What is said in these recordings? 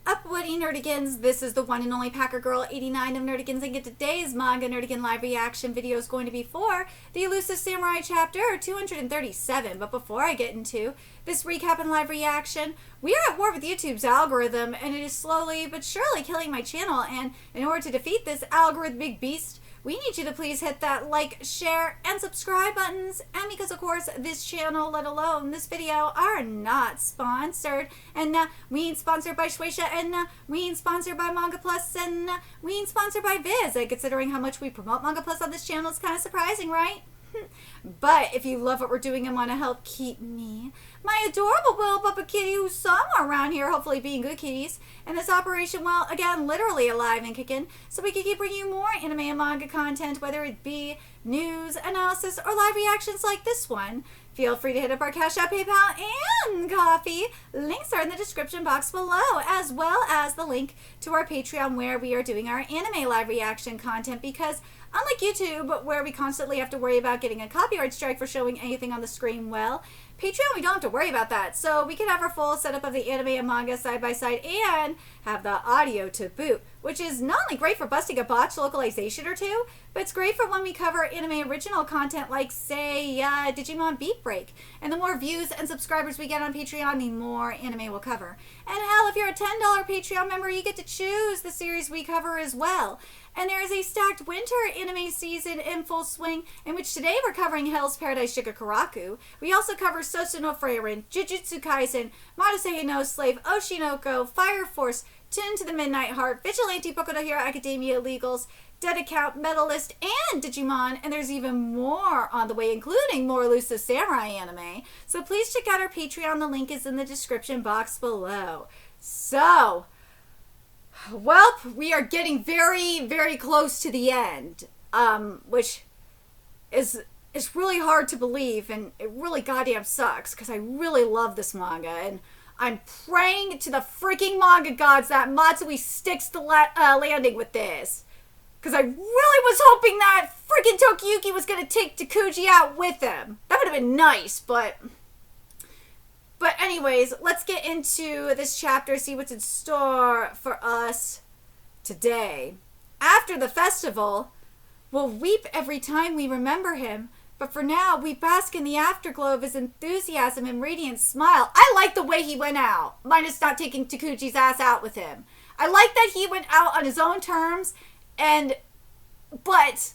Up, Woody Nerdigans? This is the one and only Packer Girl 89 of Nerdigans, and today's Manga Nerdigan live reaction video is going to be for the Elusive Samurai chapter 237. But before I get into this recap and live reaction, we are at war with YouTube's algorithm, and it is slowly but surely killing my channel. And in order to defeat this algorithmic beast, we need you to please hit that like, share, and subscribe buttons. And because, of course, this channel, let alone this video, are not sponsored. And we ain't sponsored by Shueisha, and we ain't sponsored by Manga Plus, and we ain't sponsored by Viz. And considering how much we promote Manga Plus on this channel, it's kind of surprising, right? But if you love what we're doing and want to help keep me, my adorable little puppet kitty who's somewhere around here, hopefully being good kitties, and this operation, well, again, literally alive and kicking, so we can keep bringing you more anime and manga content, whether it be news, analysis, or live reactions like this one. Feel free to hit up our Cash App, PayPal, and Coffee. Links are in the description box below, as well as the link to our Patreon where we are doing our anime live reaction content, because unlike YouTube, where we constantly have to worry about getting a copyright strike for showing anything on the screen, well, Patreon, we don't have to worry about that. So we can have our full setup of the anime and manga side by side and have the audio to boot, which is not only great for busting a botched localization or two, but it's great for when we cover anime original content like, say, Digimon Beat Break. And the more views and subscribers we get on Patreon, the more anime we'll cover. And hell, if you're a $10 Patreon member, you get to choose the series we cover as well. And there is a stacked winter anime season in full swing, in which today we're covering Hell's Paradise Shigakuraku. We also cover Sosu no Frieren, Jujutsu Kaisen, Madosehe no Slave, Oshinoko, Fire Force, Tune to the Midnight Heart, Vigilante Boku no Hero Academia Legals, Dead Account, Medalist, and Digimon, and there's even more on the way, including more Elusive Samurai anime. So please check out our Patreon. The link is in the description box below. So, well, we are getting very, very close to the end, which is really hard to believe, and it really goddamn sucks, because I really love this manga, and I'm praying to the freaking manga gods that Matsui sticks the landing with this. Because I really was hoping that freaking Tokiyuki was going to take Takuji out with him. That would have been nice, but anyways, let's get into this chapter, see what's in store for us today. After the festival, we'll weep every time we remember him, but for now, we bask in the afterglow of his enthusiasm and radiant smile. I like the way he went out, minus not taking Takuji's ass out with him. I like that he went out on his own terms, but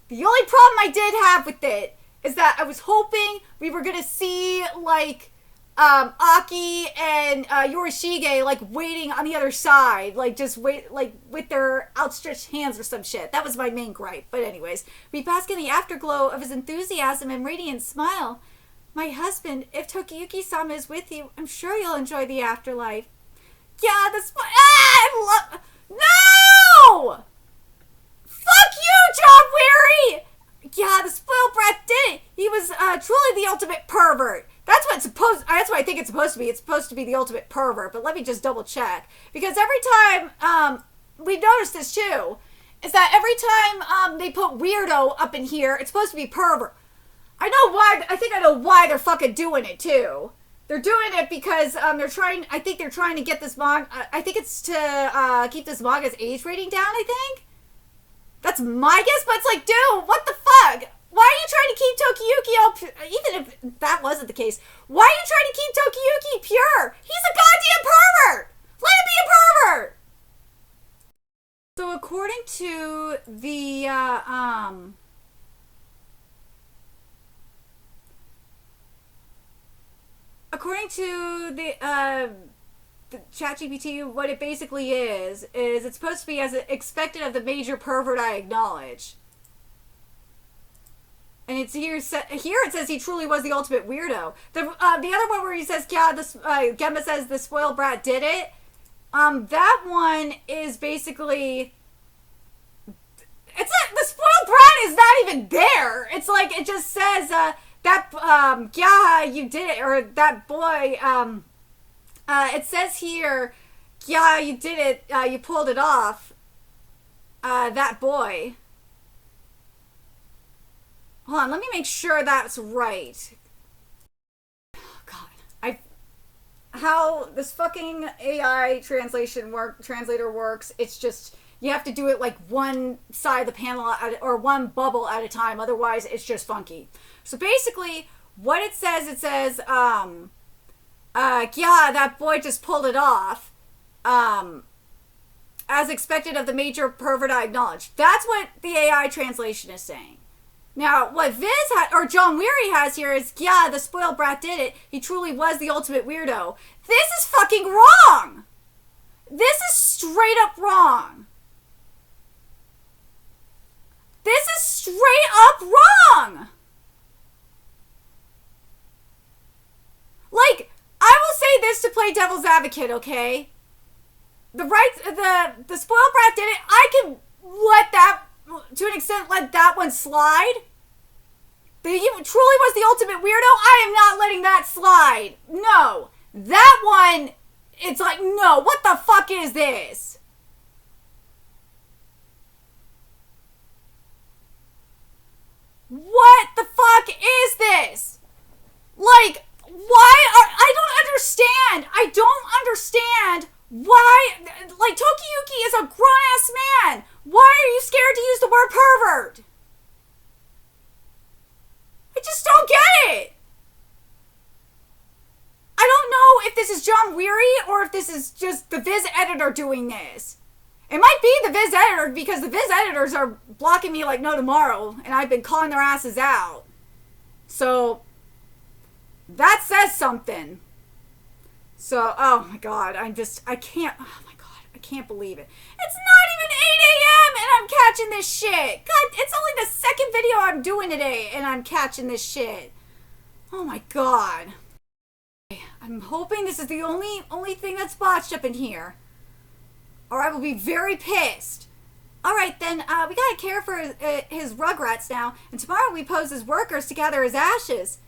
the only problem I did have with it is that I was hoping we were gonna see, like, Aki and Yorishige, like, waiting on the other side, like, just wait, like, with their outstretched hands or some shit. That was my main gripe. But anyways, we bask in the afterglow of his enthusiasm and radiant smile. My husband, if Tokiyuki-sama is with you, I'm sure you'll enjoy the afterlife. Yeah, No! Fuck you, John Weary! Yeah, the spoiled brat did it. He was truly the ultimate pervert. That's what I think it's supposed to be. It's supposed to be the ultimate pervert, but let me just double check. Because every time, we've noticed this too, is that every time they put weirdo up in here, it's supposed to be pervert. I know why, I think I know why they're fucking doing it too. They're doing it because I think they're trying to get this manga, I think it's to keep this manga's age rating down, I think? That's my guess, but it's like, dude, what the fuck? Why are you trying to keep Tokiyuki all even if that wasn't the case, why are you trying to keep Tokiyuki pure? He's a goddamn pervert! Let him be a pervert! So according to the, the ChatGPT, what it basically is it's supposed to be as expected of the major pervert I acknowledge. And it's here it says he truly was the ultimate weirdo. The other one where he says, yeah, this Gemma says the spoiled brat did it. That one is basically, it's not, the spoiled brat is not even there. It's like, it just says yeah, you did it, or that boy, it says here, yeah, you did it, you pulled it off, that boy. Hold on, let me make sure that's right. Oh, God, how this fucking AI translator works. It's just you have to do it like one side of the panel or one bubble at a time. Otherwise, it's just funky. So basically, what it says, yeah, that boy just pulled it off. As expected of the major pervert I acknowledge. That's what the AI translation is saying. Now, what or John Weary has here is, yeah, the spoiled brat did it. He truly was the ultimate weirdo. This is fucking wrong! This is straight up wrong. This is straight up wrong! Like, I will say this to play devil's advocate, okay? The spoiled brat did it. I can let that, to an extent, let that one slide. That he truly was the ultimate weirdo. I am not letting that slide. No. That one, it's like, no, what the fuck is this? What the fuck is this? Like, I don't understand. I don't understand why, like, Tokiyuki is a grown-ass man. Why are you scared to use the word pervert? I just don't get it. I don't know if this is John Weary or if this is just the Viz editor doing this. It might be the Viz editor because the Viz editors are blocking me like no tomorrow, and I've been calling their asses out. So, that says something. So, oh my god, I can't, oh my god, I can't believe it. It's not even 8 a.m. and I'm catching this shit. God, it's only the second video I'm doing today and I'm catching this shit. Oh my god. I'm hoping this is the only thing that's botched up in here, or I will be very pissed. Alright then, we gotta care for his rugrats now, and tomorrow we pose as workers to gather his ashes.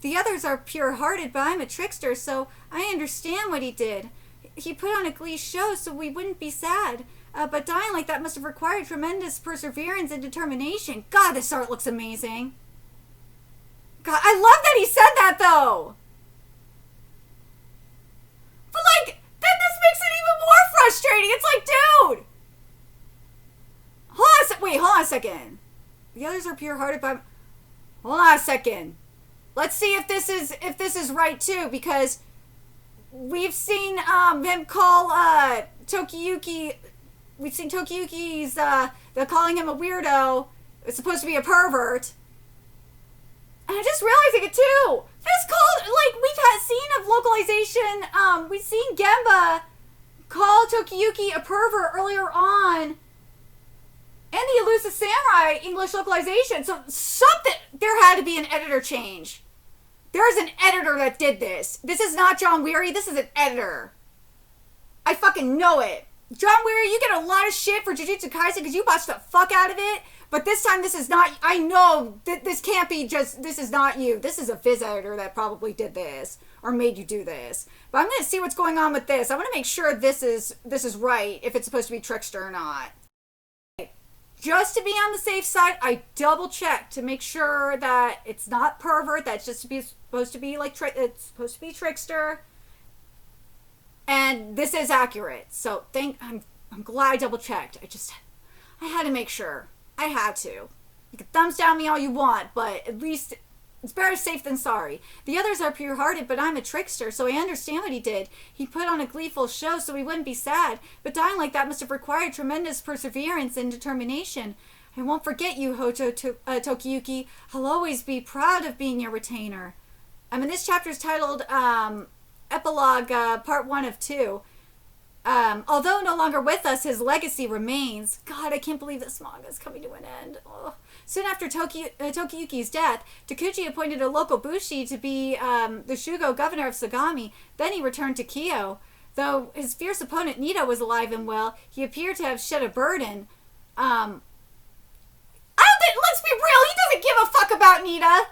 The others are pure-hearted, but I'm a trickster, so I understand what he did. He put on a glee show so we wouldn't be sad. But dying like that must have required tremendous perseverance and determination. God, this art looks amazing. God, I love that he said that, though. But, like, then this makes it even more frustrating. It's like, dude. Hold on a second. The others are pure-hearted, but... Hold on a second. Let's see if this is right too, because we've seen him call Tokiyuki. We've seen Tokiyuki's they're calling him a weirdo. It's supposed to be a pervert. And I just realizing it too. This called, like, we've had seen of localization. We've seen Gemba call Tokiyuki a pervert earlier on. And the Elusive Samurai English localization. So something, there had to be an editor change. There is an editor that did this. This is not John Weary. This is an editor. I fucking know it. John Weary, you get a lot of shit for Jujutsu Kaisen because you botched the fuck out of it. But this time this is not, I know that this can't be just, this is not you. This is a Viz editor that probably did this or made you do this. But I'm going to see what's going on with this. I want to make sure this is right, if it's supposed to be Trickster or not. Just to be on the safe side, I double checked to make sure that it's not pervert. That's just supposed to be like it's supposed to be Trickster, and this is accurate. So I'm glad I double checked. I had to make sure. I had to. You can thumbs down me all you want, but at least it's better safe than sorry. The others are pure-hearted, but I'm a trickster, so I understand what he did. He put on a gleeful show so we wouldn't be sad, but dying like that must have required tremendous perseverance and determination. I won't forget you, Tokiyuki. I'll always be proud of being your retainer. This chapter is titled Epilogue Part 1 of 2. Although no longer with us, his legacy remains. God, I can't believe this manga is coming to an end. Oh. Soon after Tokiyuki's death, Takuchi appointed a local bushi to be the Shugo governor of Sagami. Then he returned to Kyo. Though his fierce opponent Nita was alive and well, he appeared to have shed a burden. I don't think, let's be real, he doesn't give a fuck about Nita.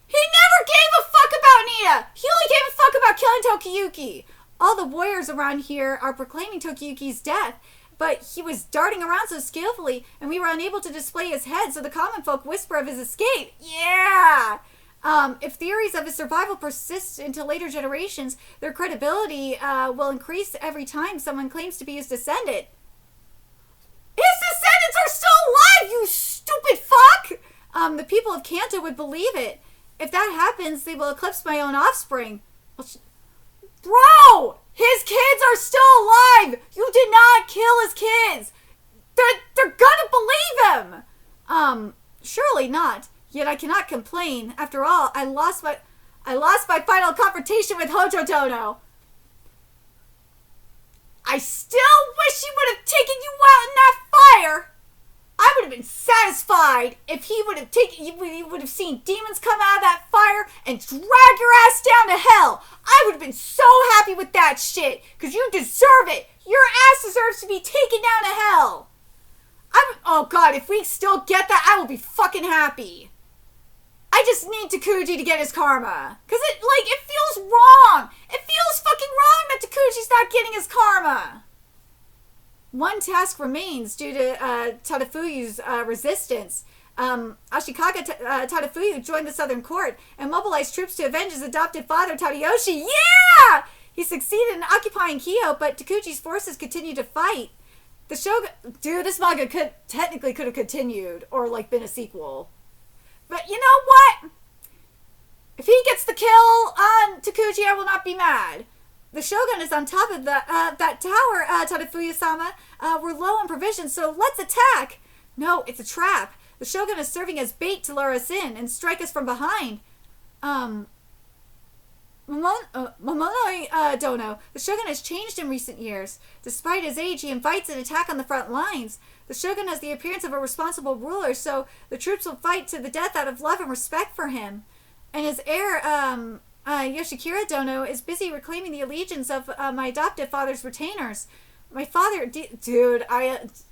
He never gave a fuck about Nita. He only gave a fuck about killing Tokiyuki. All the warriors around here are proclaiming Tokiyuki's death, but he was darting around so skillfully, and we were unable to display his head, so the common folk whisper of his escape. Yeah! If theories of his survival persist into later generations, their credibility will increase every time someone claims to be his descendant. His descendants are still alive, you stupid fuck! The people of Kanto would believe it. If that happens, they will eclipse my own offspring. Bro! His kids are still alive! You did not kill his kids! They're gonna believe him! Surely not. Yet I cannot complain. After all, I lost my final confrontation with Hojo Dono. I still wish he would have taken you out in that fire. I would have been satisfied if he would have seen demons come out of that fire and drag your ass down to hell. I would have been so happy with that shit, because you deserve it. Your ass deserves to be taken down to hell. Oh god, if we still get that, I will be fucking happy. I just need Takuji to get his karma. Because it feels wrong. It feels fucking wrong that Takuji's not getting his karma. One task remains due to Tadafuyu's resistance. Ashikaga Tadafuyu joined the Southern Court and mobilized troops to avenge his adopted father, Tadayoshi. Yeah! He succeeded in occupying Kyoto, but Takuji's forces continued to fight. The shogun... Dude, this manga could have continued or, been a sequel. But you know what? If he gets the kill on Takuji, I will not be mad. The Shogun is on top of that tower, Tadafuya-sama. We're low on provisions, so let's attack. No, it's a trap. The Shogun is serving as bait to lure us in and strike us from behind. Momonoi Dono. The Shogun has changed in recent years. Despite his age, he invites an attack on the front lines. The Shogun has the appearance of a responsible ruler, so the troops will fight to the death out of love and respect for him. And his heir, Yoshikira Dono, is busy reclaiming the allegiance of my adoptive father's retainers. My father...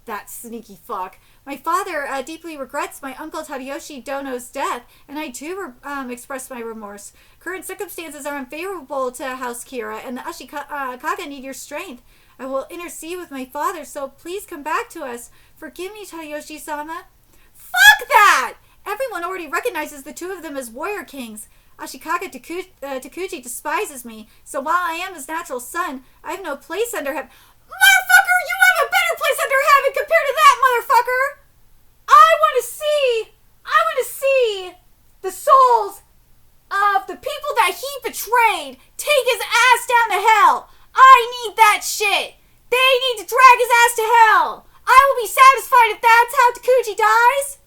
that sneaky fuck. My father deeply regrets my uncle Tadayoshi Dono's death, and I too express my remorse. Current circumstances are unfavorable to House Kira, and the Ashikaga need your strength. I will intercede with my father, so please come back to us. Forgive me, Tadayoshi-sama. Fuck that! Everyone already recognizes the two of them as warrior kings. Ashikaga Takuji despises me, so while I am his natural son, I have no place under him. Motherfucker, you have a better place under heaven compared to that, motherfucker! I want to see the souls of the people that he betrayed take his ass down to hell. I need that shit. They need to drag his ass to hell. I will be satisfied if that's how Takuji dies.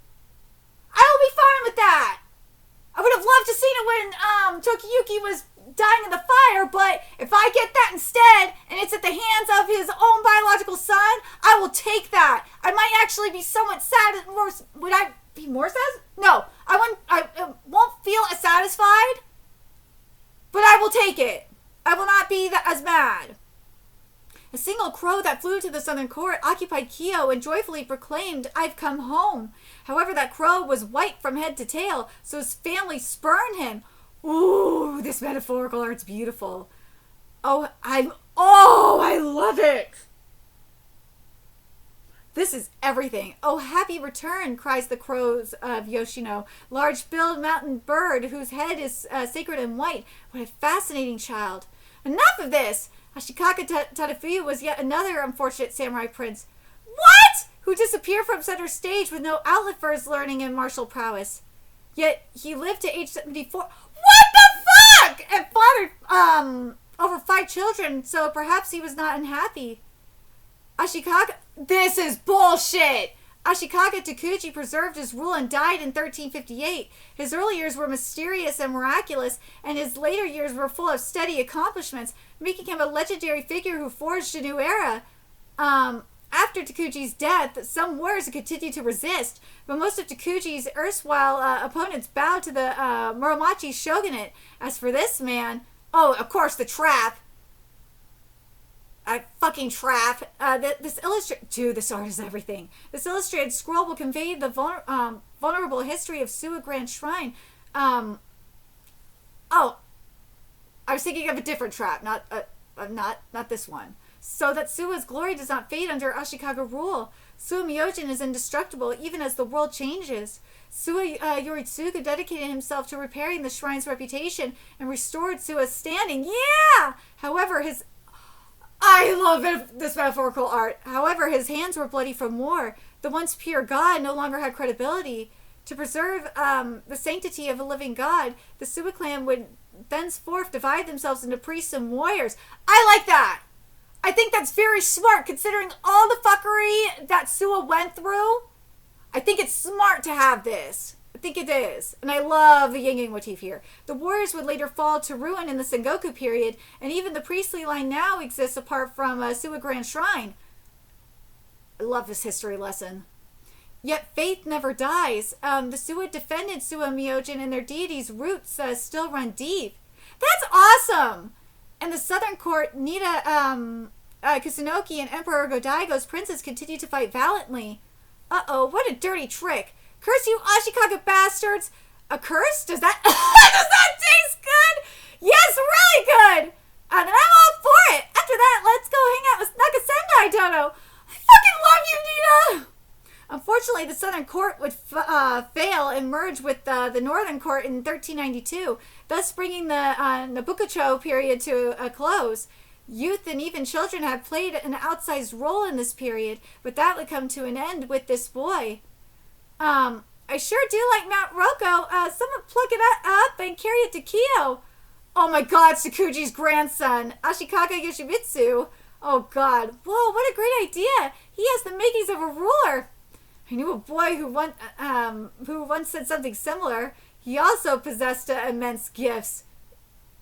I will be fine with that. I would have loved to seen it when Tokiyuki was dying in the fire, but if I get that instead, and it's at the hands of his own biological son, I will take that. I might actually be somewhat sad. Would I be more sad? No, I won't feel as satisfied, but I will take it. I will not be as mad. A single crow that flew to the southern court occupied Kyo and joyfully proclaimed, "I've come home." However, that crow was white from head to tail, so his family spurned him. Ooh, this metaphorical art's beautiful. I love it. This is everything. Oh, happy return, cries the crows of Yoshino. Large-billed mountain bird whose head is sacred and white. What a fascinating child. Enough of this. Ashikaga Tadafuya was yet another unfortunate samurai prince. What? Who disappeared from center stage with no outlet for his learning and martial prowess. Yet he lived to age 74. What the fuck? And fathered over 5 children, so perhaps he was not unhappy. Ashikaga... This is bullshit! Ashikaga Takuji preserved his rule and died in 1358. His early years were mysterious and miraculous, and his later years were full of steady accomplishments, making him a legendary figure who forged a new era. After Takuji's death, some warriors continued to resist, but most of Takuji's erstwhile opponents bowed to the Muromachi shogunate. As for this man... Oh, of course, the trap. Fucking trap. This illustrated... Dude, this art is everything. This illustrated scroll will convey the vulnerable history of Suwa Grand Shrine. I was thinking of a different trap, not this one. so that Suwa's glory does not fade under Ashikaga rule. Suwa Myojin is indestructible even as the world changes. Suwa Yoritsugu dedicated himself to repairing the shrine's reputation and restored Suwa's standing. Yeah! However, I love this metaphorical art. However, his hands were bloody from war. The once pure god no longer had credibility. To preserve the sanctity of a living god, the Suwa clan would thenceforth divide themselves into priests and warriors. I like that! I think that's very smart considering all the fuckery that Suwa went through. I think it's smart to have this. I think it is. And I love the yin-yang motif here. The warriors would later fall to ruin in the Sengoku period, and even the priestly line now exists apart from Suwa Grand Shrine. I love this history lesson. Yet faith never dies. The Suwa defended Suwa Myojin, and their deity's roots still run deep. That's awesome! And the southern court, Nida Kusunoki and Emperor Godaigo's princes continue to fight valiantly. Uh-oh, what a dirty trick. Curse you Ashikaga bastards! A curse? Does that does that taste good? Yes, really good! And I'm all for it! After that, let's go hang out with Nakasendai Dono! I fucking love you, Nina! Unfortunately, the southern court would fail and merge with the northern court in 1392, thus bringing the Nabukacho period to a close. Youth and even children have played an outsized role in this period, but that would come to an end with this boy. I sure do like Mount Roko. Someone pluck it up and carry it to Kyo. Oh my god, Sakuji's grandson, Ashikaga Yoshimitsu. Oh god, whoa, what a great idea. He has the makings of a ruler. I knew a boy who once said something similar. He also possessed immense gifts.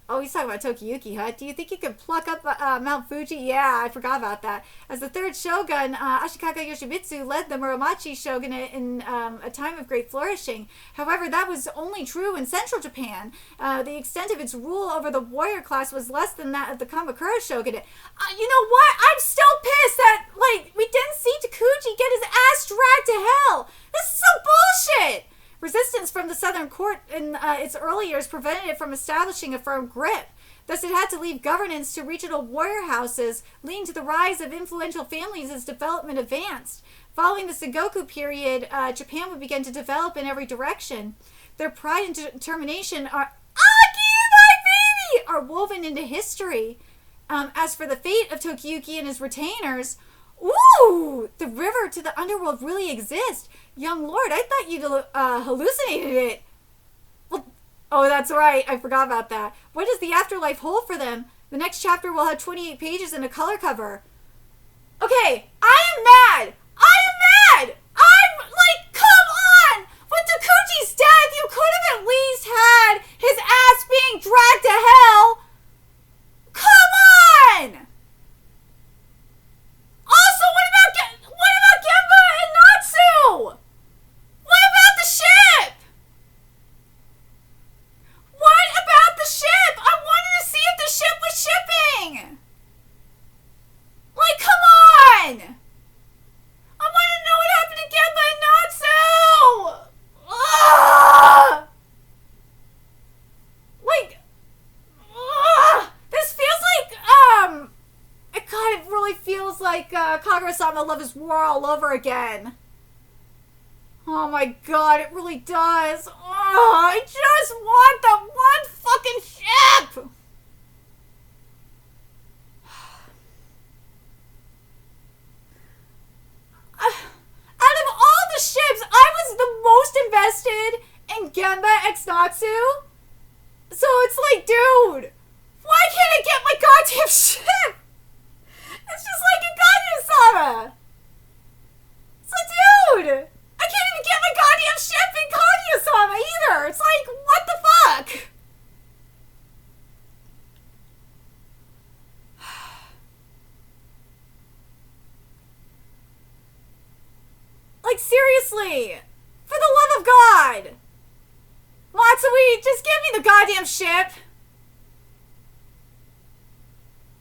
Oh, he's talking about Tokiyuki, huh? Do you think you can pluck up Mount Fuji? Yeah, I forgot about that. As the third shogun, Ashikaga Yoshimitsu led the Muromachi shogunate in a time of great flourishing. However, that was only true in central Japan. The extent of its rule over the warrior class was less than that of the Kamakura shogunate. You know what? I'm still pissed that, we didn't see Takuji get his ass dragged to hell. This is some bullshit! Resistance from the southern court in its early years prevented it from establishing a firm grip. Thus, it had to leave governance to regional warrior houses, leading to the rise of influential families as development advanced. Following the Sengoku period, Japan would begin to develop in every direction. Their pride and determination are woven into history. As for the fate of Tokiyuki and his retainers, ooh, the river to the underworld really exists. Young lord, I thought you'd hallucinated it. Well, oh, that's right. I forgot about that. What does the afterlife hold for them? The next chapter will have 28 pages and a color cover. Okay, I am mad. Come on. With Takuji's death, you could have at least had his ass being dragged to hell. Come on. Also, what about Gemba and Natsu? What about the ship? What about the ship? I wanted to see if the ship was shipping. Come on. I want to know what happened to Gemba and Natsu. Ugh. This feels like, God, it really feels like Kagura-sama Love is War all over again. Oh my god, it really does. Oh, I just want the one fucking ship! Out of all the ships, I was the most invested in Gemba X Natsu. So it's like, dude, why can't I get my goddamn ship? It's just like a Kaguya-sama. It's like, dude, I can't even get my goddamn ship in Kaguya-sama either. It's like, what the fuck? Seriously, for the love of God, Matsui, just give me the goddamn ship.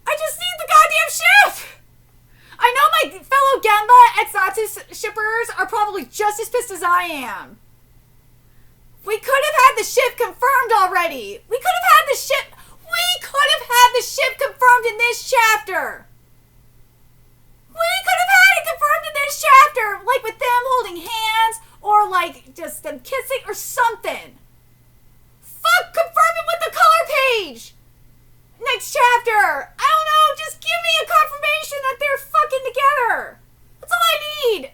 I just need the goddamn ship. I know my fellow Gemba X Natsu shippers are probably just as pissed as I am. We could have had the ship confirmed already. We could have had the ship confirmed in this chapter. bonus chapter, like with them holding hands, or like just them kissing or something. Fuck, confirm it with the color page. Next chapter. I don't know, just give me a confirmation that they're fucking together. That's all I need.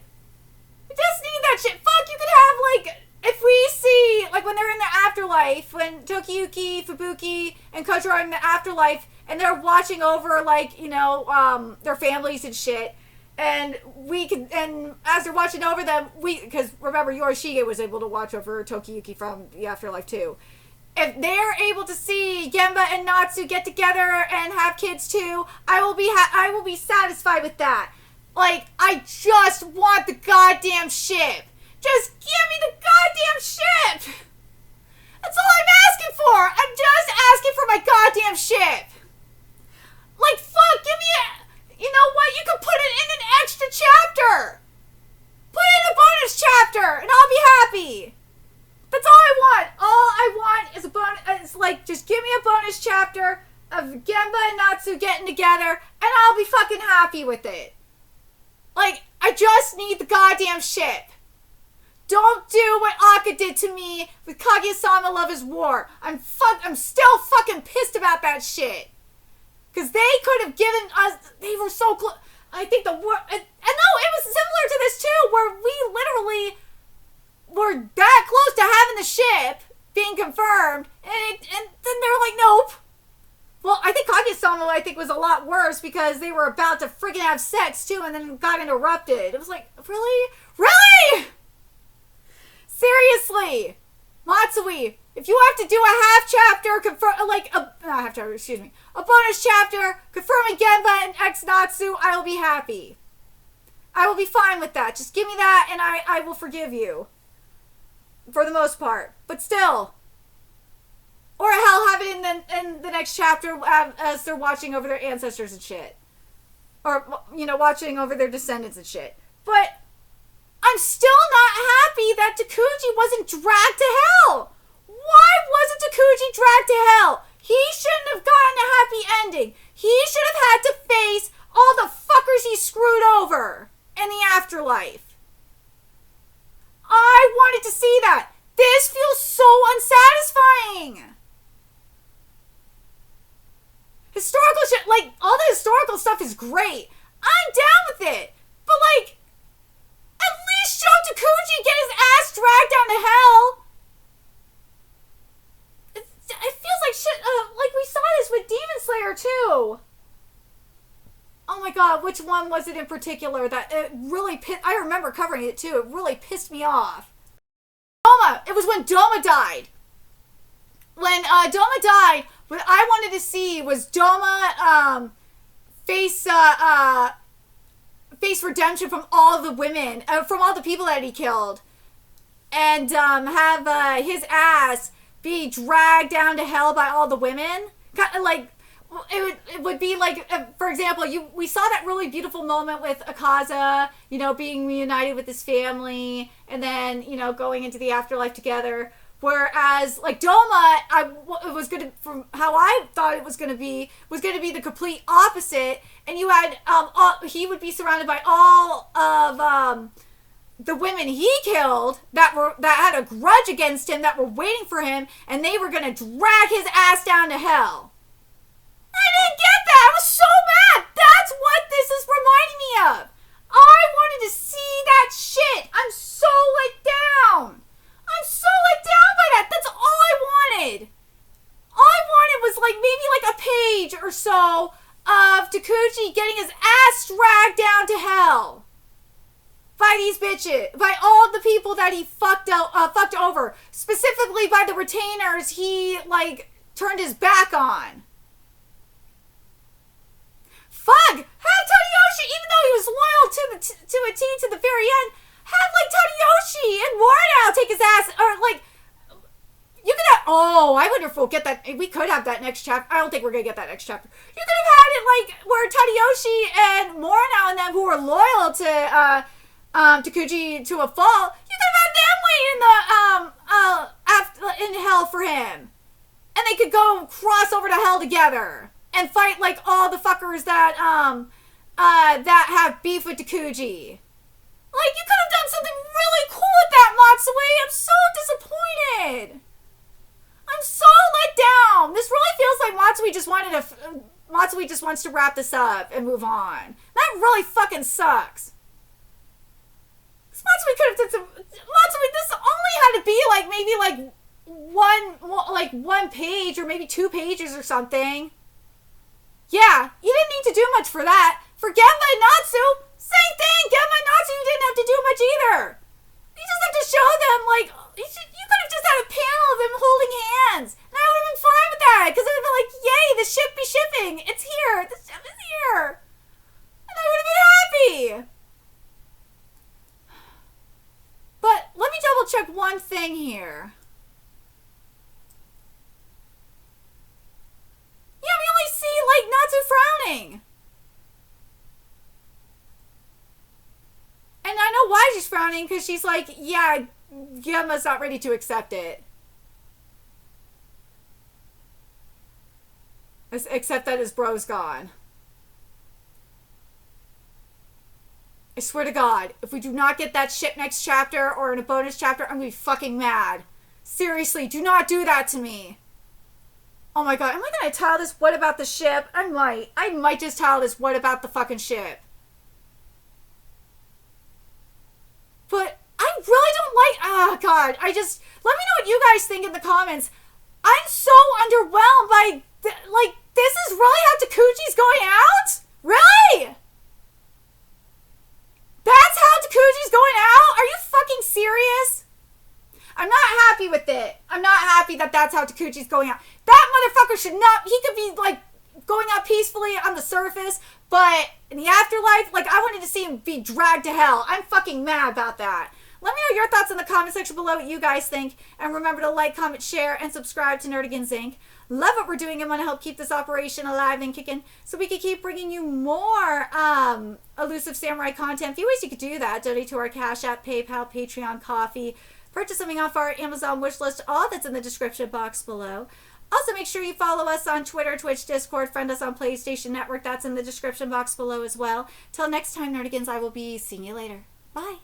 I just need that shit. Fuck, you could have like, if we see, like when they're in the afterlife, when Tokiyuki, Fubuki, and Kojo are in the afterlife, and they're watching over like, you know, their families and shit. And and as they're watching over them, because remember, Yorishige was able to watch over Tokiyuki from the afterlife too. If they're able to see Gemba and Natsu get together and have kids too, I will be satisfied with that. Like, I just want the goddamn ship. Just give me the goddamn ship. That's all I'm asking for. I'm just asking for my goddamn ship. Like, fuck, give me a... You know what? You can put it in an extra chapter. Put it in a bonus chapter, and I'll be happy. That's all I want. All I want is a bonus. It's like, just give me a bonus chapter of Gemba and Natsu getting together, and I'll be fucking happy with it. Like, I just need the goddamn ship. Don't do what Akka did to me with Kaguya-sama Love is War. I'm still fucking pissed about that shit. Because they could have given us... They were so close. I think the war... And no, it was similar to this too, where we literally were that close to having the ship being confirmed, and then they're like, nope. Well, I think Kaguya-sama, was a lot worse, because they were about to friggin' have sex too, and then got interrupted. It was like, really? Really? Seriously? Matsui, if you have to do a half chapter, a bonus chapter confirming Gemba and ex-Natsu, I will be happy. I will be fine with that. Just give me that and I will forgive you. For the most part. But still. Or hell, have it in the next chapter as they're watching over their ancestors and shit. Or, watching over their descendants and shit. But I'm still not happy that Takuji wasn't dragged to hell. Why wasn't Takuji dragged to hell? He shouldn't have gotten a happy ending. He should have had to face all the fuckers he screwed over in the afterlife. I wanted to see that. This feels so unsatisfying. Historical shit, like, all the historical stuff is great. I'm down with it. But, like, at least show Takuji get his ass dragged down to hell. It feels like shit, like we saw this with Demon Slayer, too. Oh my god, which one was it in particular that it really I remember covering it, too. It really pissed me off. Doma! It was when Doma died. When Doma died, what I wanted to see was Doma face redemption from all the women, from all the people that he killed, and have his ass be dragged down to hell by all the women. Like, it would be like, for example, we saw that really beautiful moment with Akaza, being reunited with his family, and then, going into the afterlife together. Whereas, like, Doma, from how I thought it was gonna be the complete opposite. And you had, he would be surrounded by all of, the women he killed that had a grudge against him, that were waiting for him, and they were gonna drag his ass down to hell. I didn't get that. I was so mad. That's what this is reminding me of. I wanted to see that shit. I'm so let down. I'm so let down by that. That's all I wanted. All I wanted was maybe a page or so of Takuji getting his ass dragged down to hell by these bitches, by all the people that he fucked over, specifically by the retainers he turned his back on. Fuck! Have Tadayoshi, even though he was loyal to a team to the very end, have Tadayoshi and Warnow take his ass, or you could have. Oh, I wonder if we'll get that. We could have that next chapter. I don't think we're gonna get that next chapter. You could have had it where Tadayoshi and Warnow and them, who were loyal to Takuji to a fault, you could have had them wait in hell for him, and they could go cross over to hell together and fight all the fuckers that have beef with Takuji. Like, you could have done something really cool with that, Matsui. I'm so disappointed. I'm so let down. This really feels like Matsui just wants to wrap this up and move on. That really fucking sucks. Matsui could have done some. Matsui, this only had to be like maybe like one page or maybe 2 pages or something. Yeah, you didn't need to do much for that. For Genma and Natsu, same thing. Genma and Natsu, you didn't have to do much either. You just have to show them, like, you could have just had a panel of them holding hands. And I would have been fine with that. Because I would have been like, yay, the ship be shipping. It's here. The ship is here. And I would have been happy. But let me double check one thing here. Yeah, we only see, like, Natsu frowning. And I know why she's frowning, because she's like, yeah, Genma's not ready to accept it. Except that his bro's gone. I swear to God, if we do not get that ship next chapter or in a bonus chapter, I'm going to be fucking mad. Seriously, do not do that to me. Oh my God, am I going to title this what about the ship? I might just title this what about the fucking ship. But I really don't like, oh God, let me know what you guys think in the comments. I'm so underwhelmed by, like, this is really how Takuchi's going out? Really? That's how Takuchi's going out? Are you fucking serious? I'm not happy with it. I'm not happy that that's how Takuchi's going out. That motherfucker should not, he could be, like, going out peacefully on the surface, but in the afterlife, like, I wanted to see him be dragged to hell. I'm fucking mad about that. Let me know your thoughts in the comment section below, what you guys think. And remember to like, comment, share, and subscribe to Nerdigans Inc. Love what we're doing and want to help keep this operation alive and kicking so we can keep bringing you more Elusive Samurai content. A few ways you could do that. Donate to our Cash App, PayPal, Patreon, Coffee. Purchase something off our Amazon wish list. All that's in the description box below. Also, make sure you follow us on Twitter, Twitch, Discord. Friend us on PlayStation Network. That's in the description box below as well. Till next time, Nerdigans, I will be seeing you later. Bye.